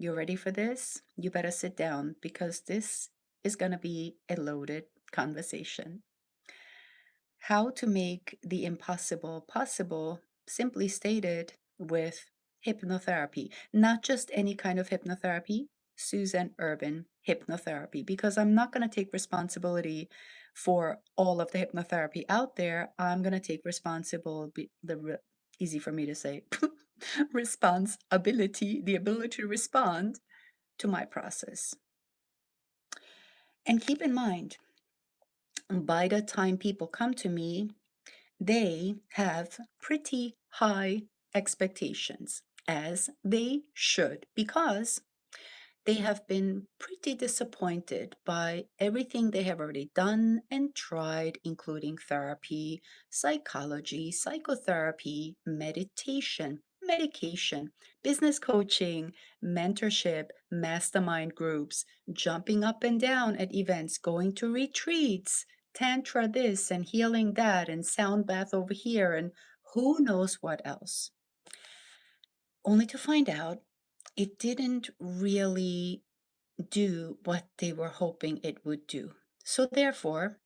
You ready for this? You better sit down because this is going to be a loaded conversation. How to make the impossible possible, simply stated, with hypnotherapy. Not just any kind of hypnotherapy, Susan Urban hypnotherapy, because I'm not going to take responsibility for all of the hypnotherapy out there. I'm going to take responsibility, easy for me to say, responsibility, the ability to respond to my process. And keep in mind, by the time people come to me, they have pretty high expectations, as they should, because they have been pretty disappointed by everything they have already done and tried, including therapy, psychology, psychotherapy, meditation, medication, business coaching, mentorship, mastermind groups, jumping up and down at events, going to retreats, tantra this and healing that, and sound bath over here, and who knows what else. Only to find out it didn't really do what they were hoping it would do. So, therefore,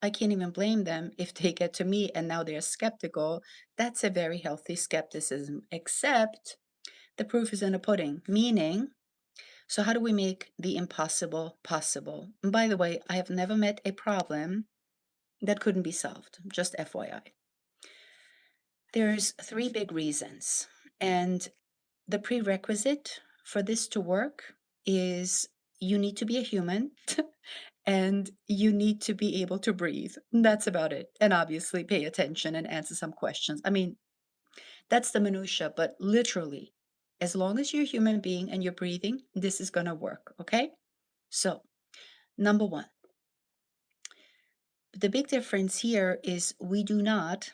I can't even blame them if they get to me and now they're skeptical. That's a very healthy skepticism, except the proof is in the pudding, meaning, so how do we make the impossible possible? And by the way, I have never met a problem that couldn't be solved, just FYI. There's three big reasons, and the prerequisite for this to work is you need to be a human and you need to be able to breathe. That's about it. And obviously pay attention and answer some questions. I mean, that's the minutia, but literally, as long as you're a human being and you're breathing, this is going to work, okay? So, number one, the big difference here is we do not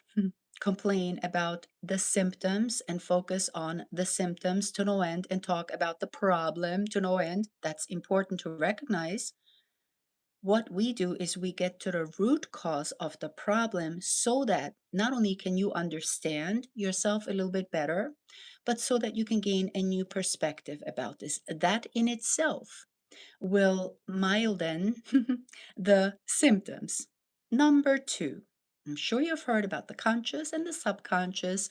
complain about the symptoms and focus on the symptoms to no end and talk about the problem to no end. That's important to recognize. What we do is we get to the root cause of the problem so that not only can you understand yourself a little bit better, but so that you can gain a new perspective about this. That in itself will milden the symptoms. Number two, I'm sure you've heard about the conscious and the subconscious.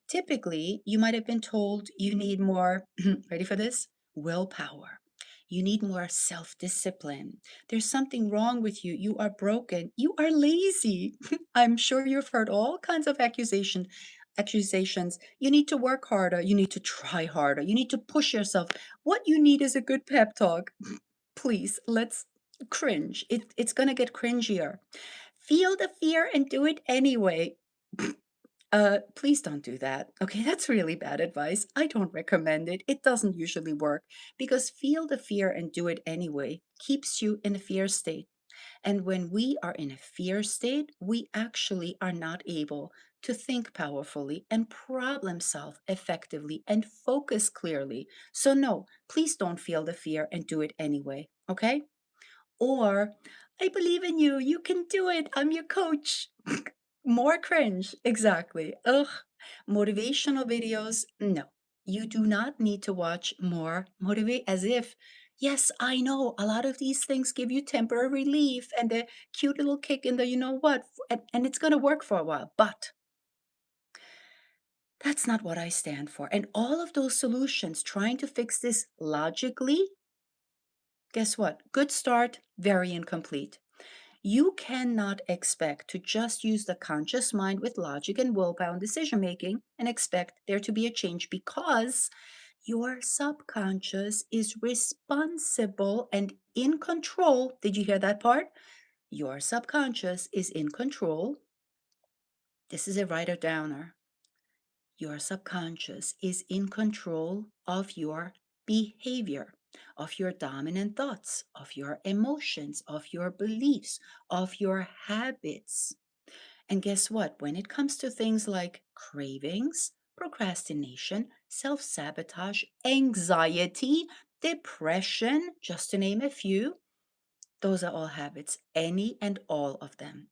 Typically, you might have been told you need more, ready for this? Willpower. You need more self discipline. There's something wrong with you. You are broken. You are lazy. I'm sure you've heard all kinds of accusations. You need to work harder. You need to try harder. You need to push yourself. What you need is a good pep talk. Please, let's cringe. It's going to get cringier. Feel the fear and do it anyway. Please don't do that. Okay, that's really bad advice. I don't recommend it. It doesn't usually work because feel the fear and do it anyway keeps you in a fear state. And when we are in a fear state, we actually are not able to think powerfully and problem solve effectively and focus clearly. So, no, please don't feel the fear and do it anyway. Okay? Or, I believe in you. You can do it. I'm your coach. More cringe. Exactly. Ugh. Motivational videos. No. You do not need to watch more motivate as if, yes, I know a lot of these things give you temporary relief and a cute little kick in the you know what, and it's going to work for a while. But that's not what I stand for. And all of those solutions trying to fix this logically, guess what? Good start, very incomplete. You cannot expect to just use the conscious mind with logic and willpower and decision making and expect there to be a change because your subconscious is responsible and in control. Did you hear that part? Your subconscious is in control. This is a writer downer. Your subconscious is in control of your behavior, of your dominant thoughts, of your emotions, of your beliefs, of your habits. And guess what? When it comes to things like cravings, procrastination, self sabotage, anxiety, depression, just to name a few, those are all habits, any and all of them.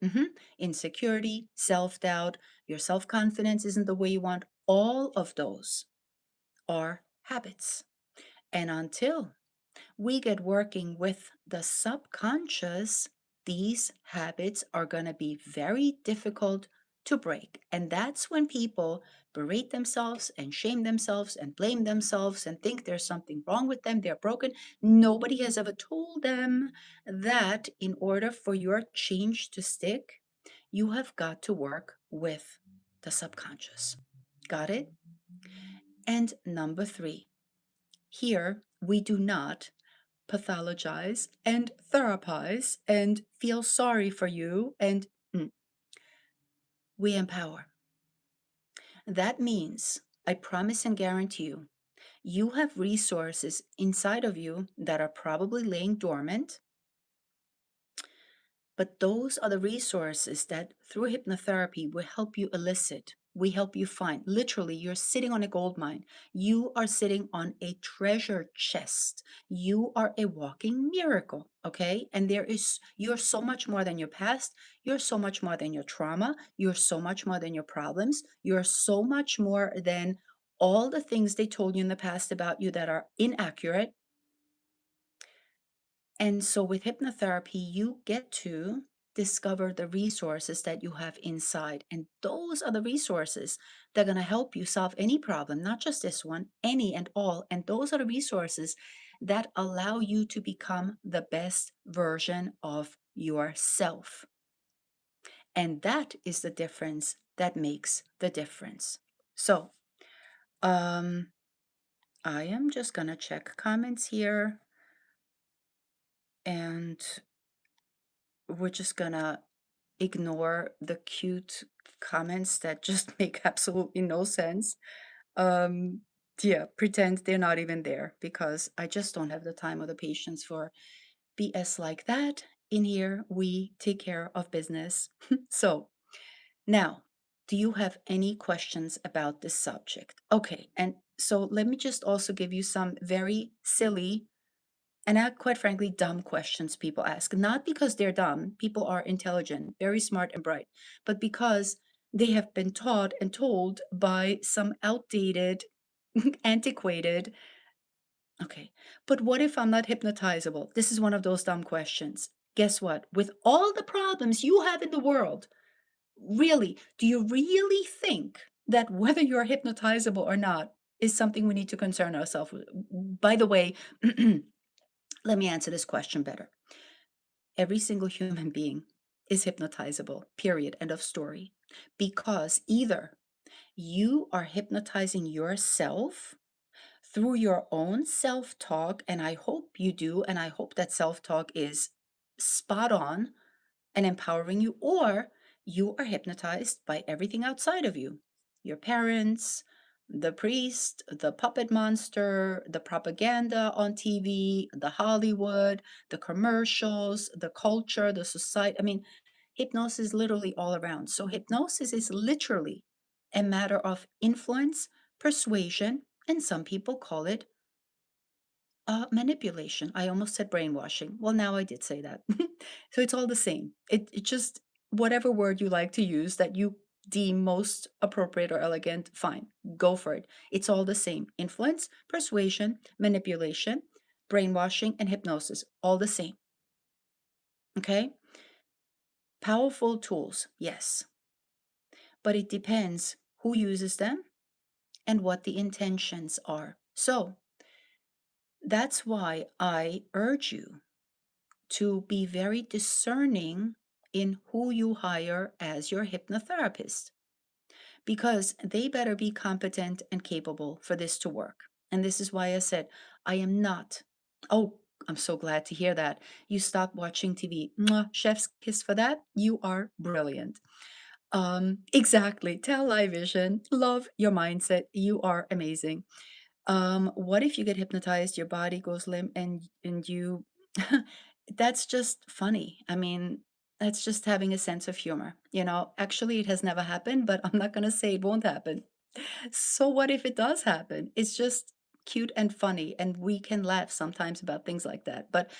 Insecurity, self doubt, your self confidence isn't the way you want. All of those are habits. And until we get working with the subconscious, these habits are going to be very difficult to break. And that's when people berate themselves and shame themselves and blame themselves and think there's something wrong with them, they're broken. Nobody has ever told them that in order for your change to stick, you have got to work with the subconscious. Got it? And number three, here we do not pathologize and therapize and feel sorry for you, and we empower. That means, I promise and guarantee you, you have resources inside of you that are probably laying dormant. But those are the resources that through hypnotherapy will help you elicit. We help you find. Literally, you're sitting on a gold mine. You are sitting on a treasure chest. You are a walking miracle, okay? And you're so much more than your past. You're so much more than your trauma. You're so much more than your problems. You're so much more than all the things they told you in the past about you that are inaccurate. And so with hypnotherapy, you get to discover the resources that you have inside. And those are the resources that are going to help you solve any problem, not just this one, any and all. And those are the resources that allow you to become the best version of yourself. And that is the difference that makes the difference. So, um, I am just going to check comments here, and we're just going to ignore the cute comments that just make absolutely no sense. Um, yeah, pretend they're not even there because I just don't have the time or the patience for BS like that. In here, we take care of business. So, now, do you have any questions about this subject? Okay, and so let me just also give you some very silly and quite frankly, dumb questions people ask, not because they're dumb, people are intelligent, very smart and bright, but because they have been taught and told by some outdated, antiquated. Okay, but what if I'm not hypnotizable? This is one of those dumb questions. Guess what? With all the problems you have in the world, really, do you really think that whether you're hypnotizable or not is something we need to concern ourselves with? By the way, let me answer this question better. Every single human being is hypnotizable, period, end of story. Because either you are hypnotizing yourself through your own self talk, and I hope you do, and I hope that self talk is spot on and empowering you, or you are hypnotized by everything outside of you, your parents, the priest, the puppet monster, the propaganda on TV, the Hollywood, the commercials, the culture, the society. I mean, hypnosis is literally all around. So, hypnosis is literally a matter of influence, persuasion, and some people call it manipulation. I almost said brainwashing. Well, now I did say that. So it's all the same. It just, whatever word you like to use that you deem most appropriate or elegant, fine, go for it. It's all the same. Influence, persuasion, manipulation, brainwashing, and hypnosis, all the same. Okay? Powerful tools, yes. But it depends who uses them and what the intentions are. So that's why I urge you to be very discerning in who you hire as your hypnotherapist because they better be competent and capable for this to work. And this is why I said, I am not. Oh, I'm so glad to hear that. You stopped watching TV. Mwah, chef's kiss for that. You are brilliant. Exactly. Television. Love your mindset. You are amazing. What if you get hypnotized, your body goes limp, and you that's just funny. I mean, that's just having a sense of humor. Actually, it has never happened, but I'm not going to say it won't happen. So what if it does happen? It's just cute and funny, and we can laugh sometimes about things like that. But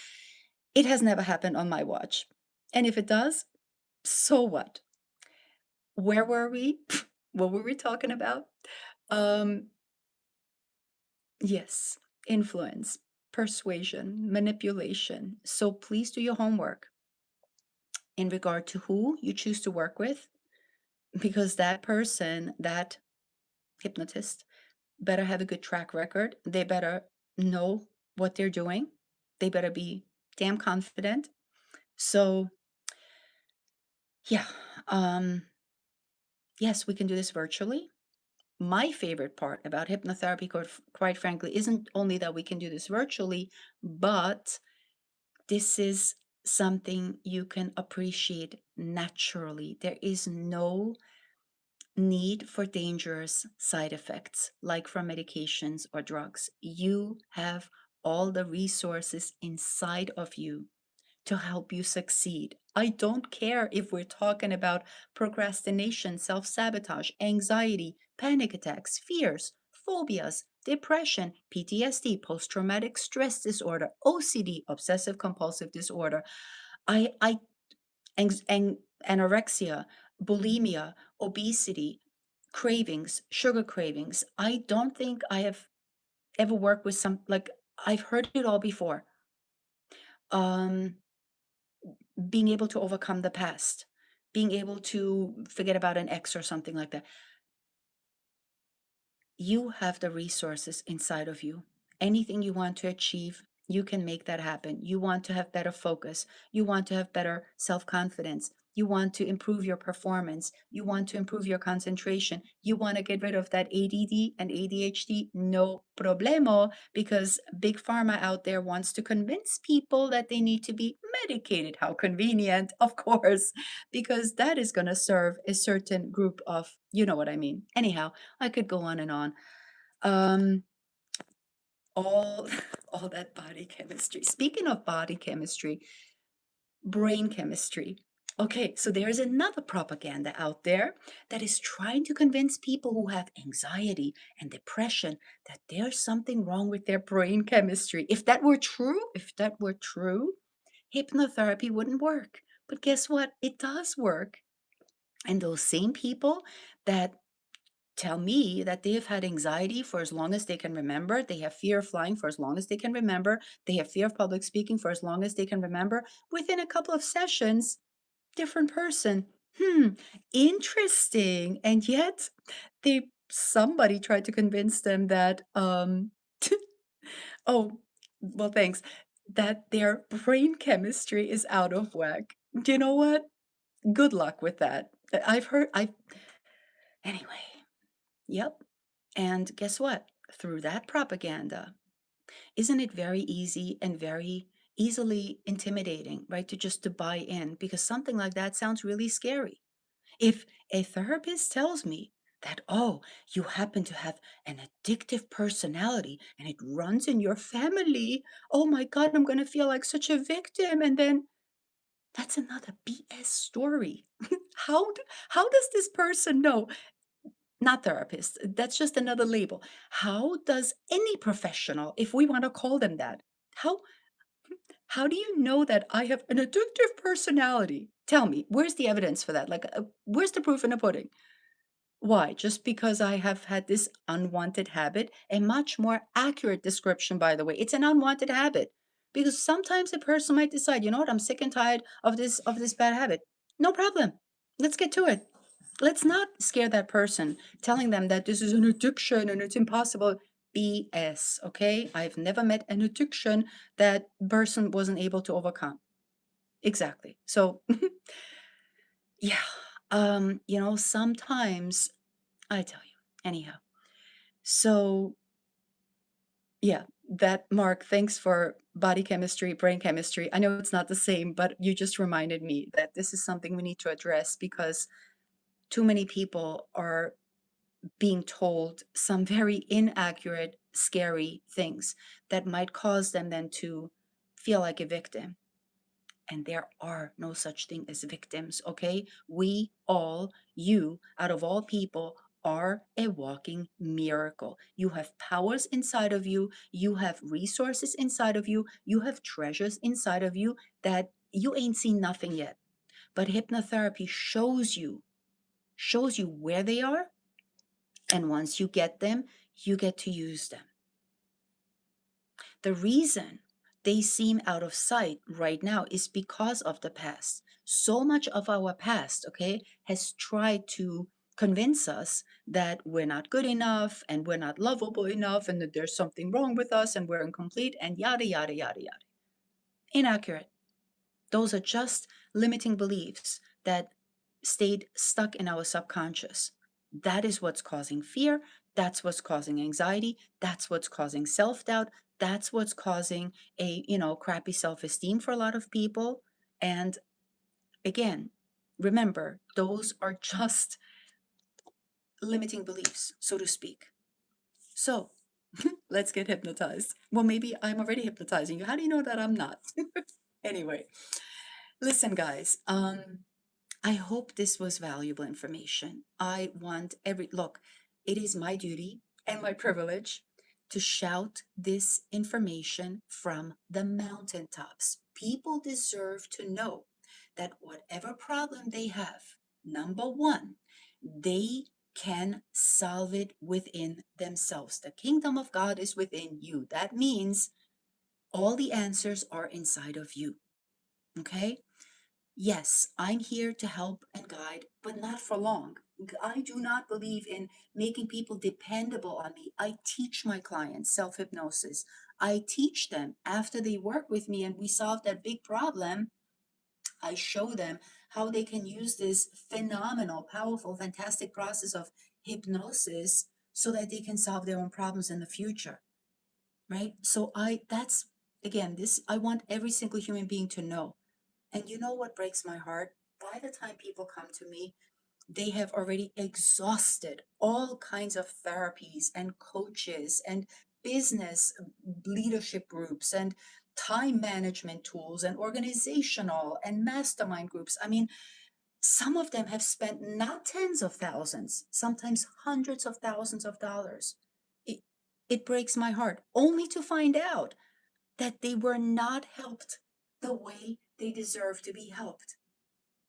it has never happened on my watch. And if it does, so what? Where were we? What were we talking about? Um, yes. influence, persuasion, manipulation. So please do your homework in regard to who you choose to work with, because that person, that hypnotist, better have a good track record. They better know what they're doing. They better be damn confident. So, yeah, um, yes, we can do this virtually. My favorite part about hypnotherapy, quite frankly, isn't only that we can do this virtually, but this is something you can appreciate naturally. There is no need for dangerous side effects like from medications or drugs. You have all the resources inside of you to help you succeed. I don't care if we're talking about procrastination, self sabotage, anxiety, panic attacks, fears, phobias, depression, PTSD, post traumatic stress disorder, OCD, obsessive compulsive disorder, I anorexia, bulimia, obesity, cravings, sugar cravings. I don't think I have ever worked with some, like, I've heard it all before. Um, being able to overcome the past, being able to forget about an ex or something like that. You have the resources inside of you. Anything you want to achieve, you can make that happen. You want to have better focus. You want to have better self confidence. You want to improve your performance. You want to improve your concentration. You want to get rid of that ADD and ADHD. No problemo, because Big Pharma out there wants to convince people that they need to be medicated. How convenient, of course, because that is going to serve a certain group of, you know what I mean. Anyhow, I could go on and on. Um, all all that body chemistry. Speaking of body chemistry, brain chemistry. Okay, so there's another propaganda out there that is trying to convince people who have anxiety and depression that there's something wrong with their brain chemistry. If that were true, hypnotherapy wouldn't work. But guess what? It does work. And those same people that tell me that they have had anxiety for as long as they can remember. They have fear of flying for as long as they can remember. They have fear of public speaking for as long as they can remember. Within a couple of sessions, different person. Interesting. And yet, somebody tried to convince them that oh, well, thanks, that their brain chemistry is out of whack. Do you know what? Good luck with that. I anyway. Yep. And guess what? Through that propaganda, isn't it very easy and very easily intimidating, right? To buy in, because something like that sounds really scary. If a therapist tells me that, oh, you happen to have an addictive personality and it runs in your family, oh my God, I'm going to feel like such a victim. And then that's another BS story. How does this person know? Not therapist, that's just another label. How does any professional, if we want to call them that, how how do you know that I have an addictive personality? Tell me, where's the evidence for that? Like, where's the proof in the pudding? Why? Just because I have had this unwanted habit? A much more accurate description, by the way. It's an unwanted habit. Because sometimes a person might decide, you know what, I'm sick and tired of this bad habit. No problem. Let's get to it. Let's not scare that person, telling them that this is an addiction and it's impossible. BS, okay? I've never met an addiction that person wasn't able to overcome. Exactly. So, yeah, sometimes I tell you. Anyhow, so yeah, that Mark, thanks for body chemistry, brain chemistry. I know it's not the same, but you just reminded me that this is something we need to address because too many people are being told some very inaccurate, scary things that might cause them then to feel like a victim. And there are no such thing as victims, okay? We all, you, out of all people, are a walking miracle. You have powers inside of you, you have resources inside of you, you have treasures inside of you that you ain't seen nothing yet. But hypnotherapy shows you where they are, and once you get them, you get to use them. The reason they seem out of sight right now is because of the past. So much of our past, okay, has tried to convince us that we're not good enough and we're not lovable enough and that there's something wrong with us and we're incomplete and yada, yada, yada, yada. Inaccurate. Those are just limiting beliefs that stayed stuck in our subconscious. That is what's causing fear. That's what's causing anxiety. That's what's causing self doubt. That's what's causing a, crappy self esteem for a lot of people. And again, remember, those are just limiting beliefs, so to speak. So let's get hypnotized. Well, maybe I'm already hypnotizing you. How do you know that I'm not? Anyway, listen, guys. I hope this was valuable information. I want look, it is my duty and my privilege to shout this information from the mountaintops. People deserve to know that whatever problem they have, number one, they can solve it within themselves. The kingdom of God is within you. That means all the answers are inside of you. Okay? Yes, I'm here to help and guide, but not for long. I do not believe in making people dependable on me. I teach my clients self hypnosis. I teach them after they work with me and we solve that big problem. I show them how they can use this phenomenal, powerful, fantastic process of hypnosis so that they can solve their own problems in the future. Right? So that's again, this, I want every single human being to know. And you know what breaks my heart? By the time people come to me, they have already exhausted all kinds of therapies and coaches and business leadership groups and time management tools and organizational and mastermind groups. I mean, some of them have spent not tens of thousands, sometimes hundreds of thousands of dollars. It, it breaks my heart only to find out that they were not helped the way they deserve to be helped.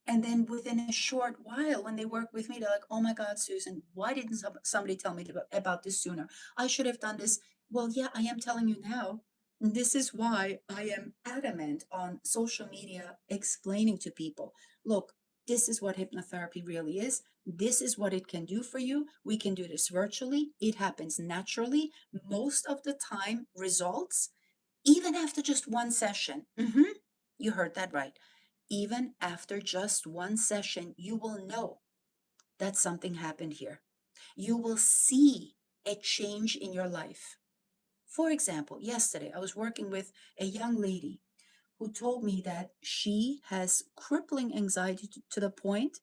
And then within a short while, when they work with me, they're like, oh my God, Susan, why didn't somebody tell me about this sooner? I should have done this. Well, yeah, I am telling you now. This is why I am adamant on social media explaining to people, look, this is what hypnotherapy really is. This is what it can do for you. We can do this virtually. It happens naturally. Most of the time, results even after just one session. You heard that right. Even after just one session, you will know that something happened here. You will see a change in your life. For example, yesterday I was working with a young lady who told me that she has crippling anxiety to the point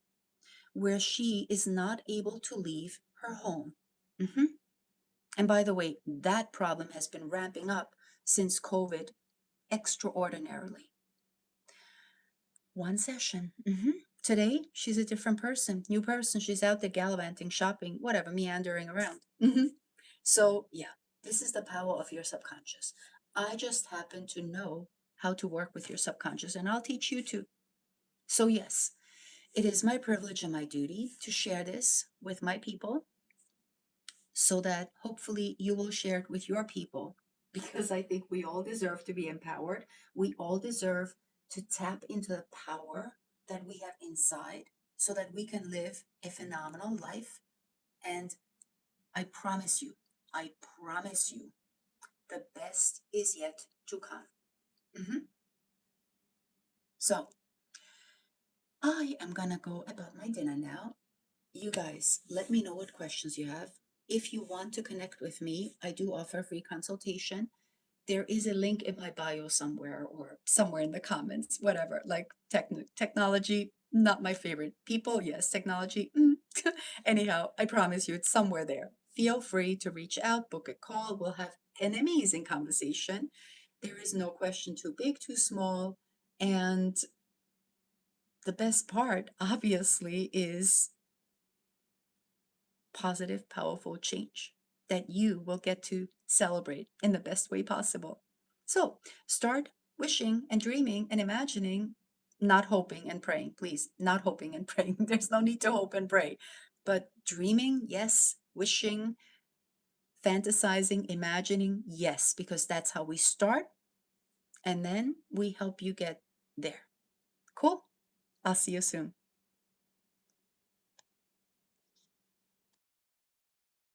where she is not able to leave her home. Mhm. And by the way, that problem has been ramping up since COVID extraordinarily. One session. Today, she's a different person, new person. She's out there gallivanting, shopping, whatever, meandering around. So, yeah, this is the power of your subconscious. I just happen to know how to work with your subconscious, and I'll teach you too. So, yes, it is my privilege and my duty to share this with my people so that hopefully you will share it with your people because I think we all deserve to be empowered. We all deserve to tap into the power that we have inside so that we can live a phenomenal life. And I promise you, I promise you, the best is yet to come. Mhm. So I am gonna go about my dinner now. You guys, let me know what questions you have. If you want to connect with me, I do offer free consultation. There is a link in my bio somewhere or somewhere in the comments, whatever. Like technology, not my favorite. People, yes, technology. Anyhow, I promise you it's somewhere there. Feel free to reach out, book a call. We'll have an amazing conversation. There is no question too big, too small. And the best part, obviously, is positive, powerful change that you will get to celebrate in the best way possible. So start wishing and dreaming and imagining, not hoping and praying, please, not hoping and praying. There's no need to hope and pray, but dreaming, yes, wishing, Fantasizing, imagining, yes, because that's how we start, and then we help you get there. Cool. I'll see you soon.